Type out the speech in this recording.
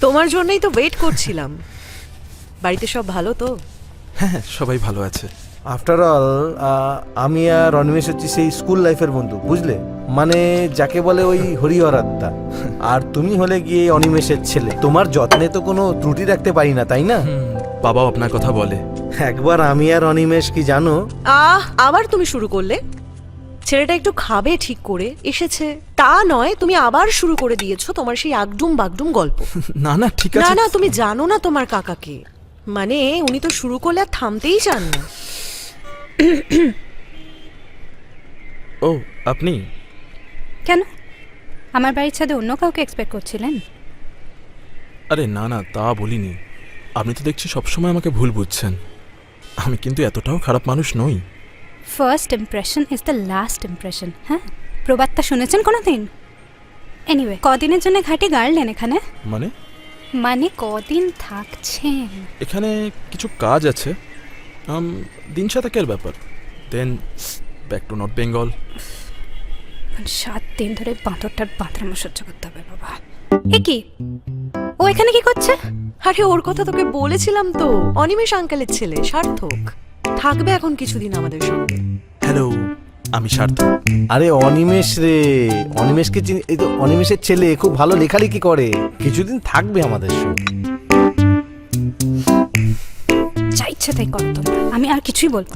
তোমার জন্যই তো ওয়েট করছিলাম। বাড়িতে সব ভালো তো? হ্যাঁ, সবাই ভালো আছে। আফটার অল আমি আর অনিমেষ হচ্ছি সেই স্কুল লাইফের বন্ধু, বুঝলে? মানে যাকে বলে ওই হরিহর আত্মা। আর তুমি হলে গিয়ে অনিমেষের ছেলে। তোমার যত্নে তো কোনো ত্রুটি রাখতে পারি না, তাই না? বাবাও আপনার কথা বলে। একবার আমি আর অনিমেষ কি জানো, আবার তুমি শুরু করলে? ছেলেটা একটু খাবে ঠিক করে এসেছে তা নয়, তুমি আবার শুরু করে দিয়েছো তোমার সেই আগডুম বাগডুম গল্প। না না ঠিক না আছে। না, তুমি জানো না তোমার কাকাকে, মানে উনি তো শুরু করলে আর থামতেই চান না। ও আপনি? কেন আমার বাড়ির ছাদে অন্য কাউকে এক্সপেক্ট করছিলেন? আরে না না, তা বলিনি। আপনি তো দেখছি সবসময় আমাকে ভুল বুঝছেন। আমি কিন্তু এতটাও খারাপ মানুষ নই। First impression is the last impression. হ্যাঁ, প্রবাদটা শুনেছেন কোনো দিন? এনিওয়ে, কদিনের জন্য ঘাটে গাড়লেন এখানে? মানে মানে কদিন থাকছেন? এখানে কিছু কাজ আছে, দিন সাতেকের ব্যাপার। Then back to North Bengal. 7 দিন ধরে বাঁদরটার বাঁদরামো সহ্য করতে হবে বাবা। এ কি, ও এখানে কি করছে? আরে ওর কথা তোকে বলেছিলাম তো, অনিমেষ আঙ্কেলের ছেলে সার্থক থাকবে এখন কিছুদিন আমাদের সঙ্গে। হ্যালো, আমি সার্থক। আরে অনিমেষ রে, অনিমেষকে চিনি, এই তো অনিমেষের ছেলে, খুব ভালো লেখালেখি করে, কিছুদিন থাকবে আমাদের সঙ্গে। যা ইচ্ছে তাই করো তোমরা, আমি আর কিছুই বলবো